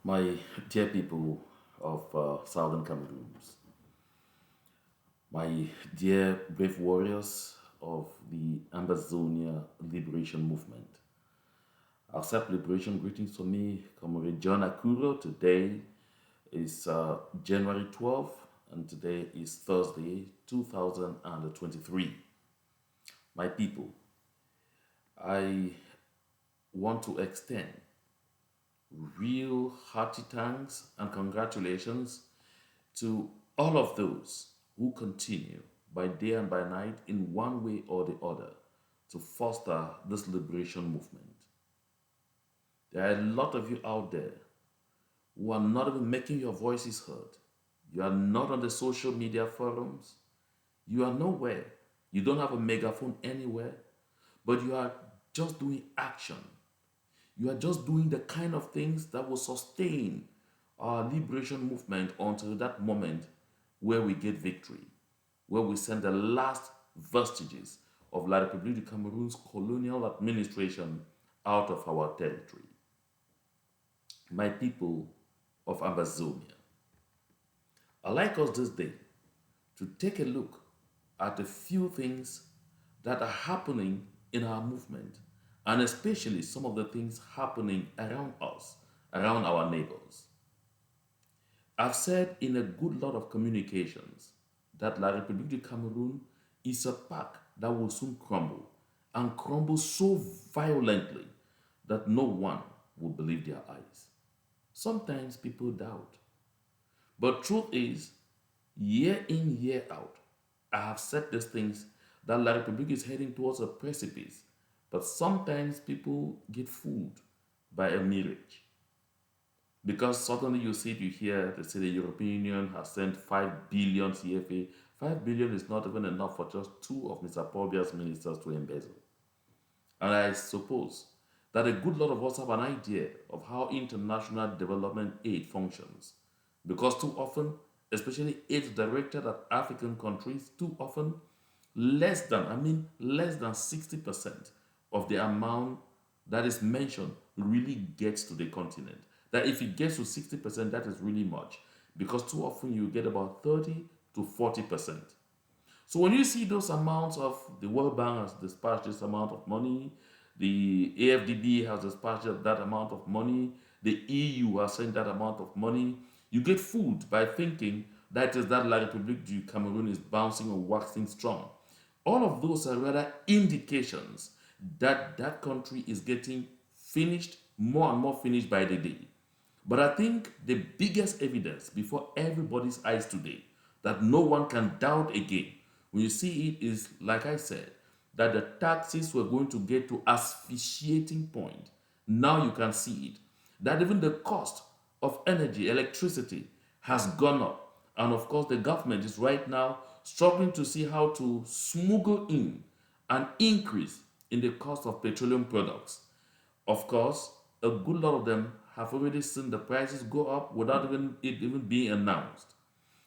My dear people of Southern Cameroon, my dear brave warriors of the Ambazonia Liberation Movement, accept liberation greetings for me, Comrade John Akuro. Today is January 12th, and today is Thursday, 2023. My people, I want to extend real hearty thanks and congratulations to all of those who continue by day and by night in one way or the other to foster this liberation movement. There are a lot of you out there who are not even making your voices heard. You are not on the social media forums. You are nowhere. You don't have a megaphone anywhere, but you are just doing action. You are just doing the kind of things that will sustain our liberation movement until that moment where we get victory, where we send the last vestiges of La République du Cameroun's colonial administration out of our territory. My people of Ambazonia, I'd like us this day to take a look at a few things that are happening in our movement, and especially some of the things happening around us, around our neighbors. I've said in a good lot of communications that La République du Cameroun is a pack that will soon crumble, and crumble so violently that no one will believe their eyes. Sometimes people doubt. But truth is, year in, year out, I have said these things that La République is heading towards a precipice. But sometimes people get fooled by a mirage. Because suddenly you see it, you hear, they say the European Union has sent 5 billion CFA. 5 billion is not even enough for just two of Mr. Pobia's ministers to embezzle. And I suppose that a good lot of us have an idea of how international development aid functions. Because too often, especially aid directed at African countries, too often, less than 60% of the amount that is mentioned really gets to the continent. That if it gets to 60%, that is really much. Because too often you get about 30 to 40%. So when you see those amounts of the World Bank has dispatched this amount of money, the AFDB has dispatched that amount of money, the EU has sent that amount of money, you get fooled by thinking that is that La République du Cameroun is bouncing or waxing strong. All of those are rather indications that that country is getting finished, more and more finished by the day. But I think the biggest evidence before everybody's eyes today that no one can doubt again when you see it is, like I said, that the taxes were going to get to asphyxiating point. Now you can see it. That even the cost of energy, electricity, has gone up. And of course, the government is right now struggling to see how to smuggle in an increase in the cost of petroleum products. Of course, a good lot of them have already seen the prices go up without it even being announced.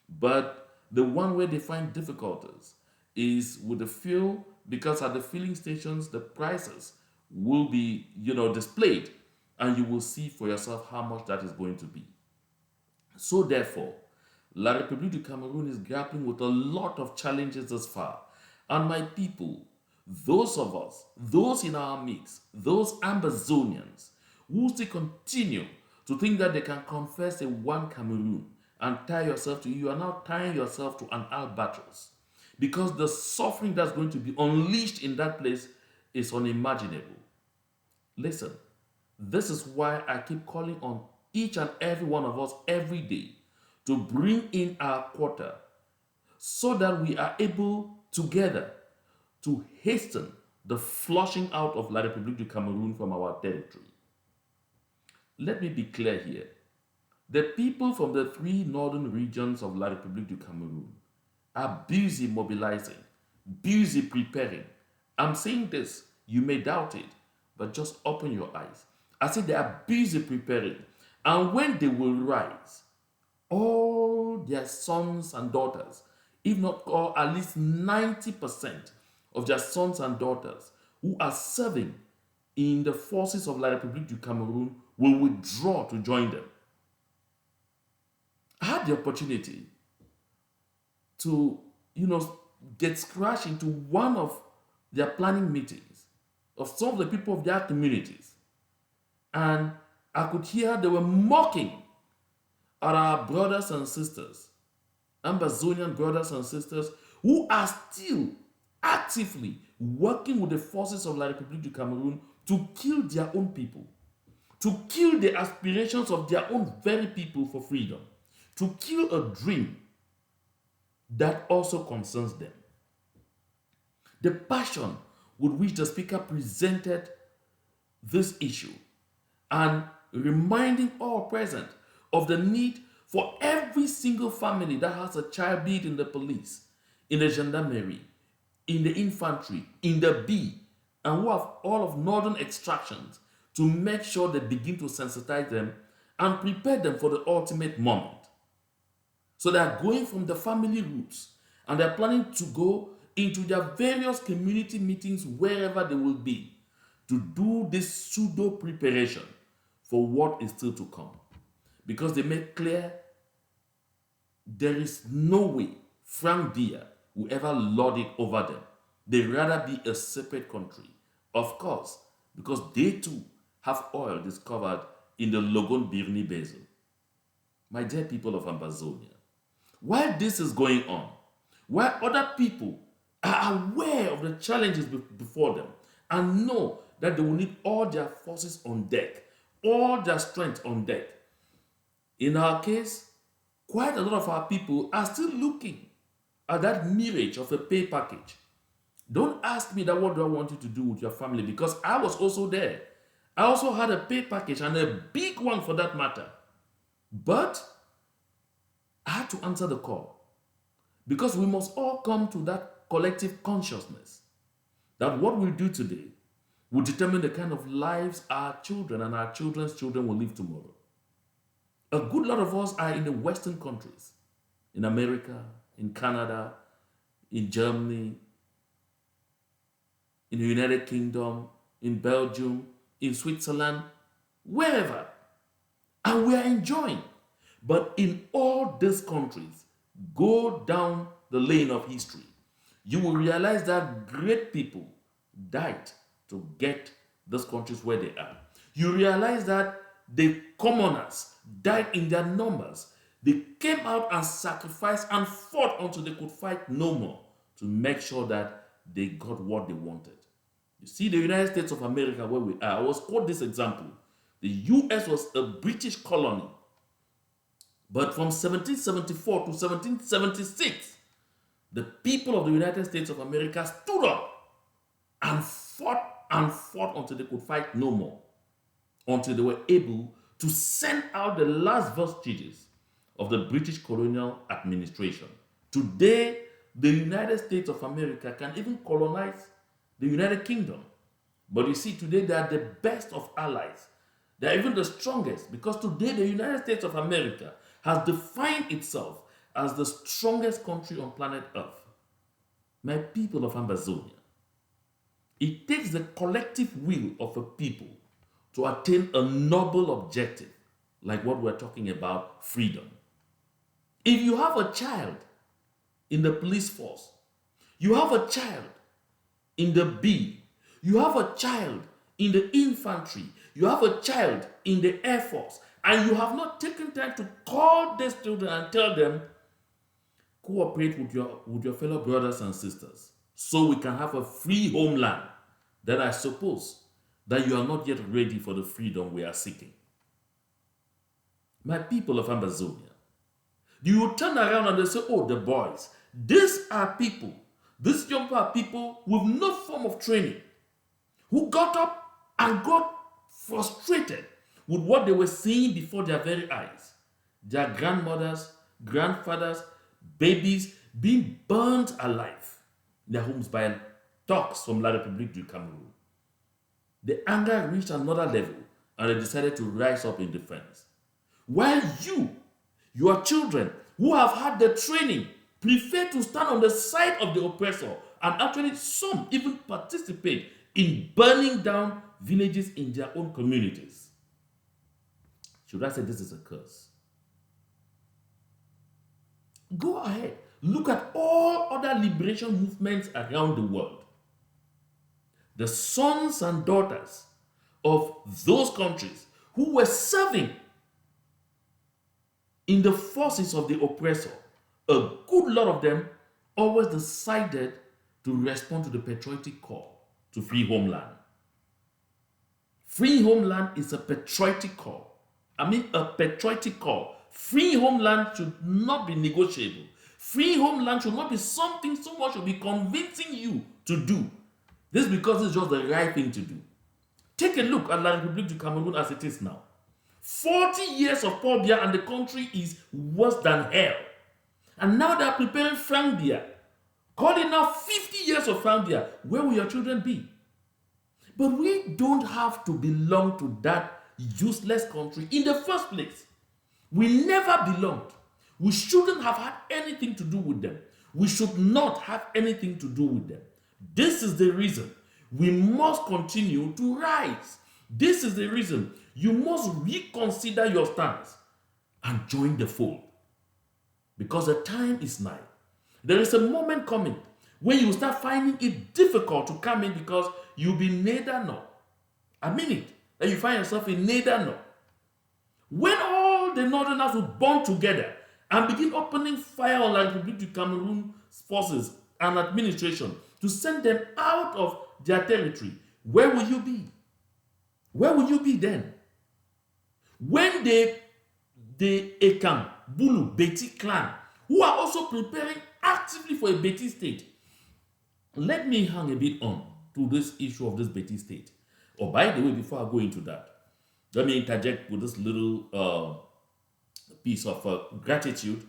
But the one way they find difficulties is with the fuel, because at the filling stations the prices will be, displayed, and you will see for yourself how much that is going to be. So therefore, La République du Cameroun is grappling with a lot of challenges thus far. And my people, those of us, those in our midst, those Ambazonians, who still continue to think that they can confess a one Cameroon and tie yourself to it, you are now tying yourself to an albatross. Because the suffering that's going to be unleashed in that place is unimaginable. Listen, this is why I keep calling on each and every one of us every day to bring in our quota so that we are able together to hasten the flushing out of La République du Cameroun from our territory. Let me be clear here. The people from the three northern regions of La République du Cameroun are busy mobilizing, busy preparing. I'm saying this, you may doubt it, but just open your eyes. I said they are busy preparing. And when they will rise, all their sons and daughters, if not all, at least 90% of their sons and daughters who are serving in the forces of La République du Cameroun will withdraw to join them. had the opportunity to, get scratched into one of their planning meetings of some of the people of their communities. And I could hear they were mocking at our brothers and sisters, Ambazonian brothers and sisters, who are still actively working with the forces of La Republique du Cameroun to kill their own people, to kill the aspirations of their own very people for freedom, to kill a dream that also concerns them. The passion with which the speaker presented this issue and reminding all present of the need for every single family that has a child, be it in the police, in the gendarmerie, in the infantry, in the B, and who have all of northern extractions, to make sure they begin to sensitize them and prepare them for the ultimate moment. So they are going from the family roots and they're planning to go into their various community meetings wherever they will be to do this pseudo preparation for what is still to come. Because they make clear there is no way Frank Dia will ever lord it over them. They'd rather be a separate country. Of course, because they too have oil discovered in the Logon Birni Basin. My dear people of Ambazonia, while this is going on, while other people are aware of the challenges before them and know that they will need all their forces on deck, all their strength on deck, in our case, quite a lot of our people are still looking at that mirage of a pay package. Don't ask me that what do I want you to do with your family, because I was also there. I also had a pay package, and a big one for that matter. But I had to answer the call, because we must all come to that collective consciousness that what we do today will determine the kind of lives our children and our children's children will live tomorrow. A good lot of us are in the Western countries, in America, in Canada, in Germany, in the United Kingdom, in Belgium, in Switzerland, wherever. And we are enjoying. But in all these countries, go down the lane of history, you will realize that great people died to get those countries where they are. You realize that the commoners died in their numbers. They came out and sacrificed and fought until they could fight no more to make sure that they got what they wanted. You see, the United States of America, where we are, I was quote this example. The US was a British colony. But from 1774 to 1776, the people of the United States of America stood up and fought until they could fight no more, until they were able to send out the last vestiges of the British colonial administration. Today, the United States of America can even colonize the United Kingdom. But you see, today they are the best of allies. They are even the strongest, because today the United States of America has defined itself as the strongest country on planet Earth. My people of Ambazonia, it takes the collective will of a people to attain a noble objective, like what we're talking about, freedom. If you have a child in the police force, you have a child in the B, you have a child in the infantry, you have a child in the Air Force, and you have not taken time to call these children and tell them, cooperate with your fellow brothers and sisters so we can have a free homeland, then I suppose that you are not yet ready for the freedom we are seeking. My people of Ambazonia, you will turn around and they say, oh, the boys, these are people, these young people with no form of training, who got up and got frustrated with what they were seeing before their very eyes. Their grandmothers, grandfathers, babies being burned alive in their homes by thugs from La Republique du Cameruin. The anger reached another level and they decided to rise up in defense. While your children who have had the training, prefer to stand on the side of the oppressor, and actually some even participate in burning down villages in their own communities. Should I say this is a curse? Go ahead. Look at all other liberation movements around the world. The sons and daughters of those countries who were serving in the forces of the oppressor, a good lot of them always decided to respond to the patriotic call to free homeland. Free homeland is a patriotic call. I mean, a patriotic call. Free homeland should not be negotiable. Free homeland should not be something someone should be convincing you to do. This is because it's just the right thing to do. Take a look at La Republique du Cameroun as it is now. 40 years of Paul Biya and the country is worse than hell. And now they are preparing Frank Biya. Call it now 50 years of Frank Biya. Where will your children be? But we don't have to belong to that useless country in the first place. We never belonged. We shouldn't have had anything to do with them. We should not have anything to do with them. This is the reason we must continue to rise. This is the reason you must reconsider your stance and join the fold. Because the time is nigh. There is a moment coming when you start finding it difficult to come in because you'll be neither nor. I mean it. That you find yourself in neither nor. When all the northerners will bond together and begin opening fire on the Republique du Cameroun forces and administration to send them out of their territory, where will you be? Where will you be then? When the Ekang-Bulus Beti clan, who are also preparing actively for a Beti state. Let me hang a bit on to this issue of this Beti state. Oh, by the way, before I go into that, let me interject with this little piece of gratitude.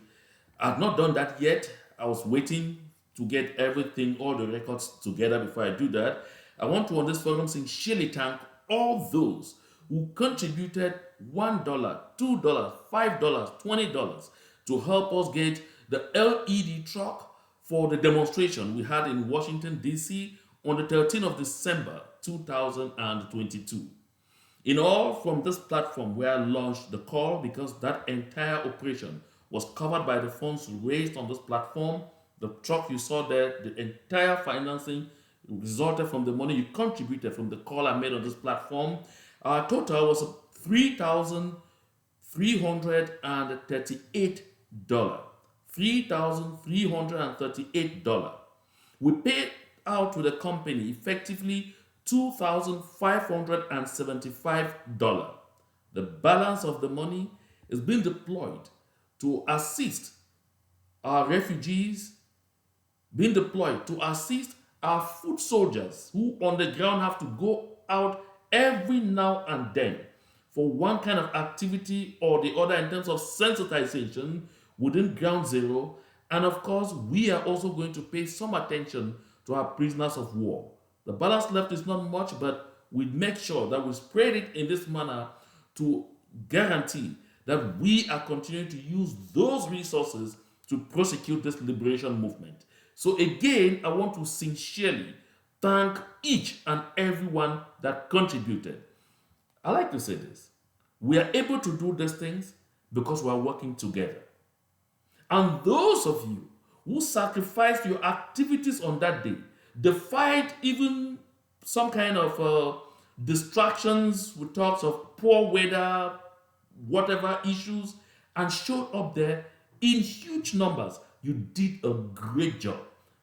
I've not done that yet. I was waiting to get everything, all the records together before I do that. I want to on this forum sincerely thank all those who contributed $1, $2, $5, $20 to help us get the LED truck for the demonstration we had in Washington, D.C. on the 13th of December, 2022. In all, from this platform where I launched the call, because that entire operation was covered by the funds raised on this platform, the truck you saw there, the entire financing resulted from the money you contributed from the call I made on this platform. Our total was $3,338. $3,338. We paid out to the company effectively $2,575. The balance of the money is being deployed to assist our refugees, being deployed to assist our foot soldiers who on the ground have to go out every now and then for one kind of activity or the other in terms of sensitization within ground zero. And of course, we are also going to pay some attention to our prisoners of war. The balance left is not much, but we make sure that we spread it in this manner to guarantee that we are continuing to use those resources to prosecute this liberation movement. So again, I want to sincerely thank each and everyone that contributed. I like to say this. We are able to do these things because we are working together. And those of you who sacrificed your activities on that day, defied even some kind of distractions with talks of poor weather, whatever issues, and showed up there in huge numbers, you did a great job.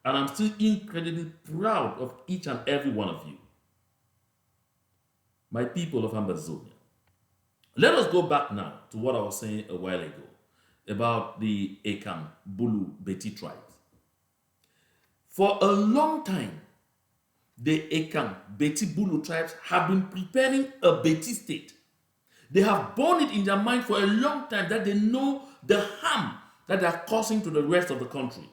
And I'm still incredibly proud of each and every one of you. My people of Ambazonia, let us go back now to what I was saying a while ago about the Ekang-Bulus Beti tribes. For a long time, the Ekang-Beti-Bulu tribes have been preparing a Beti state. They have borne it in their mind for a long time that they know the harm that they are causing to the rest of the country.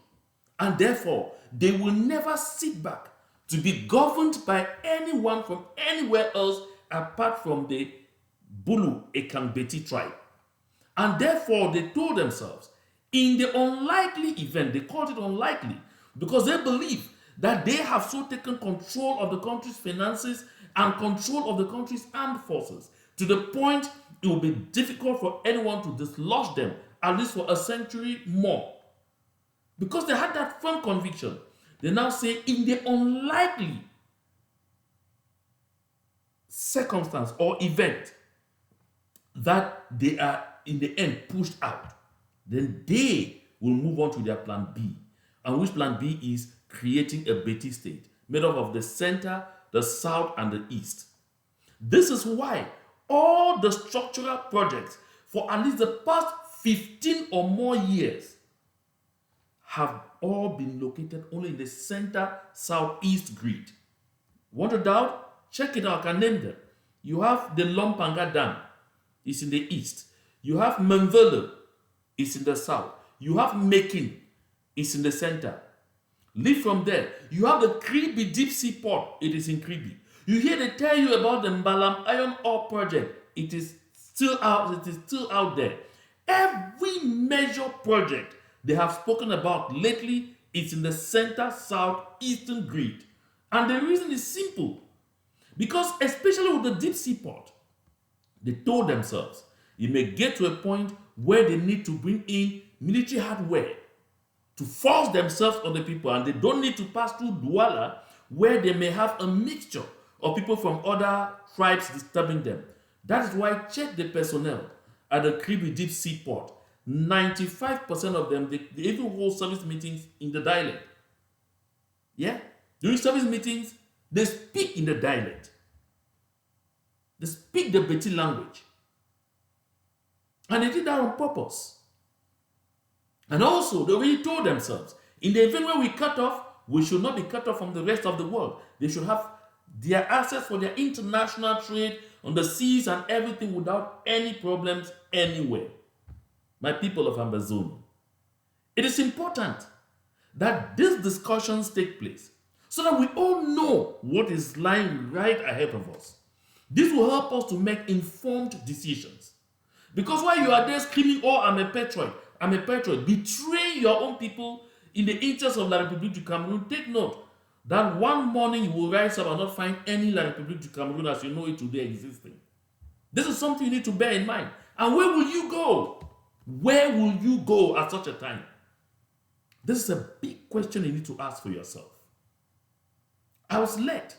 And therefore, they will never sit back to be governed by anyone from anywhere else apart from the Bulu Ekang-Beti tribe. And therefore, they told themselves, in the unlikely event, they called it unlikely, because they believe that they have so taken control of the country's finances and control of the country's armed forces to the point it will be difficult for anyone to dislodge them, at least for a century more. Because they had that firm conviction. They now say, in the unlikely circumstance or event that they are in the end pushed out, then they will move on to their plan B. And which plan B is creating a Beti state made up of the center, the south, and the east. This is why all the structural projects for at least the past 15 or more years have all been located only in the center southeast grid. Want to doubt? Check it out. I can name them. You have the Lompanga Dam, it's in the east. You have Menvele, it's in the south. You have Making, it's in the center. Leave from there. You have the Kribi deep sea port, it is in Kribi. You hear they tell you about the Mbalam iron ore project, it is still out there. Every major project they have spoken about lately is in the center southeastern grid. And the reason is simple. Because especially with the deep sea port, they told themselves it may get to a point where they need to bring in military hardware to force themselves on the people, and they don't need to pass through Douala where they may have a mixture of people from other tribes disturbing them. That is why check the personnel at the Kribi deep sea port. 95% of them, they even hold service meetings in the dialect. Yeah? During service meetings, they speak in the dialect. They speak the Beti language. And they did that on purpose. And also, they already told themselves, in the event where we cut off, we should not be cut off from the rest of the world. They should have their access for their international trade on the seas and everything without any problems anywhere. My people of Ambazonia, it is important that these discussions take place so that we all know what is lying right ahead of us. This will help us to make informed decisions. Because while you are there screaming, oh, I'm a patriot, betraying your own people in the interest of La Republique du Cameroun, take note that one morning you will rise up and not find any La Republique du Cameroun as you know it today existing. This is something you need to bear in mind. And where will you go? Where will you go at such a time? This is a big question you need to ask for yourself. I was led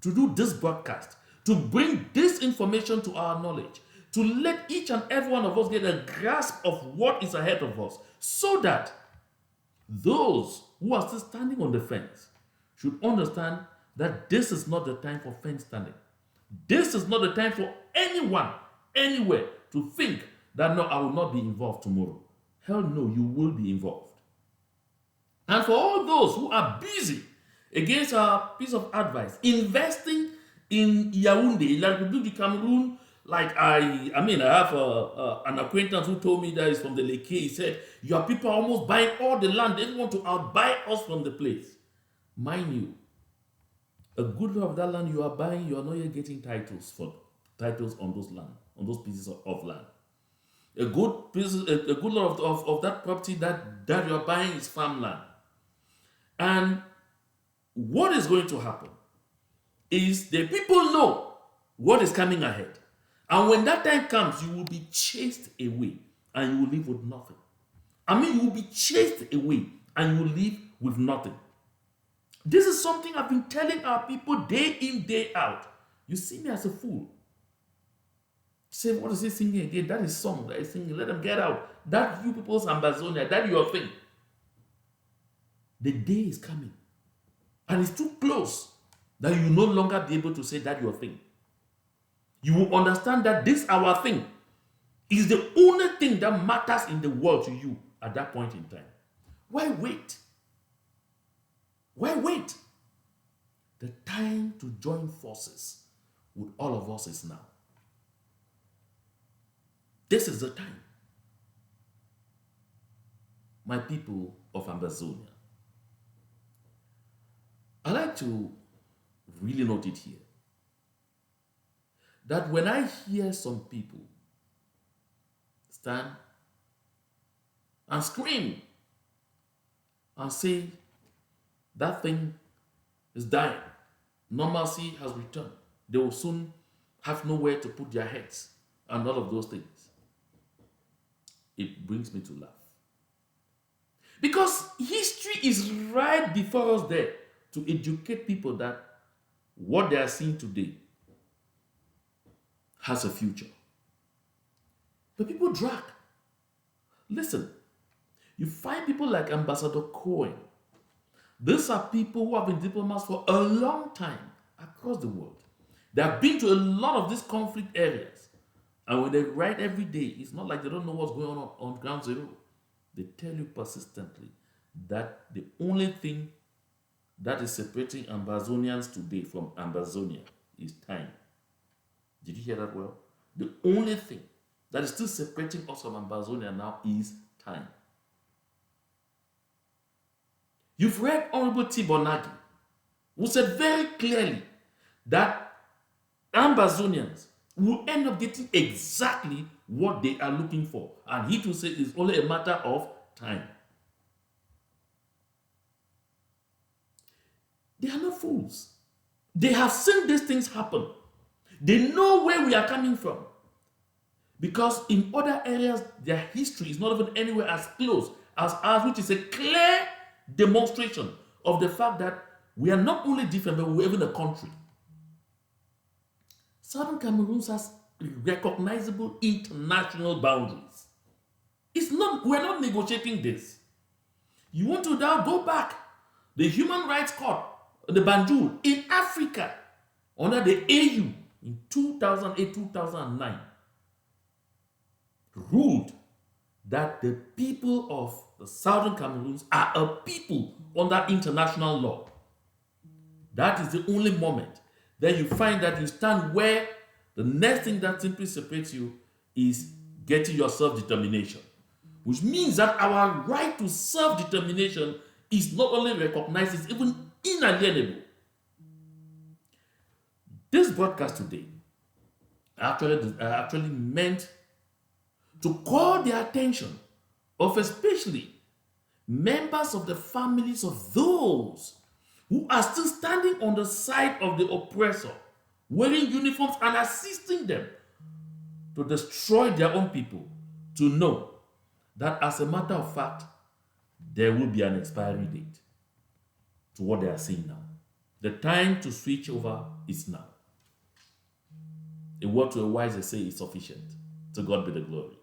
to do this broadcast, to bring this information to our knowledge, to let each and every one of us get a grasp of what is ahead of us, so that those who are still standing on the fence should understand that this is not the time for fence standing. This is not the time for anyone, anywhere, to think that no, I will not be involved tomorrow. Hell no, you will be involved. And for all those who are busy, against our piece of advice, investing in Yaoundé, La Republique du Cameroun, like I have an acquaintance who told me that he's from the Leke. He said, your people are almost buying all the land. They want to outbuy us from the place. Mind you, a good lot of that land you are buying, you are not yet getting titles on those land, on those pieces of land. A good lot of that property that you are buying is farmland. And what is going to happen is the people know what is coming ahead. And when that time comes, you will be chased away and you will leave with nothing. You will be chased away and you will leave with nothing. This is something I've been telling our people day in, day out. You see me as a fool. Say, what is he singing again? That is song that is singing. Let them get out. That you people's Ambazonia, that your thing. The day is coming. And it's too close that you will no longer be able to say that your thing. You will understand that this our thing is the only thing that matters in the world to you at that point in time. Why wait? Why wait? The time to join forces with all of us is now. This is the time. My people of Ambazonia, I like to really note it here that when I hear some people stand and scream and say that thing is dying, normalcy has returned, they will soon have nowhere to put their heads and all of those things, it brings me to laugh. Because history is right before us there to educate people that what they are seeing today has a future. But people drag. Listen, you find people like Ambassador Cohen. These are people who have been diplomats for a long time across the world. They have been to a lot of these conflict areas. And when they write every day, it's not like they don't know what's going on ground zero. They tell you persistently that the only thing that is separating Ambazonians today from Ambazonia is time. Did you hear that well? The only thing that is still separating us from Ambazonia now is time. You've read Honorable Tibonagi, who said very clearly that Ambazonians will end up getting exactly what they are looking for. And he too said it's only a matter of time. They are not fools. They have seen these things happen. They know where we are coming from. Because in other areas, their history is not even anywhere as close as ours, which is a clear demonstration of the fact that we are not only different, but we're even a country. Southern Cameroon has recognizable international boundaries. We're not negotiating this. You want to now go back. The Human Rights Court, the Banjul, in Africa, under the AU in 2008-2009, ruled that the people of the Southern Cameroons are a people under international law. That is the only moment that you find that you stand where the next thing that simply separates you is getting your self-determination, which means that our right to self-determination is not only recognized, it's even inalienable. This broadcast today actually meant to call the attention of especially members of the families of those who are still standing on the side of the oppressor, wearing uniforms and assisting them to destroy their own people, to know that as a matter of fact, there will be an expiry date to what they are seeing now. The time to switch over is now. A word to a wise, they say, is sufficient. To God be the glory.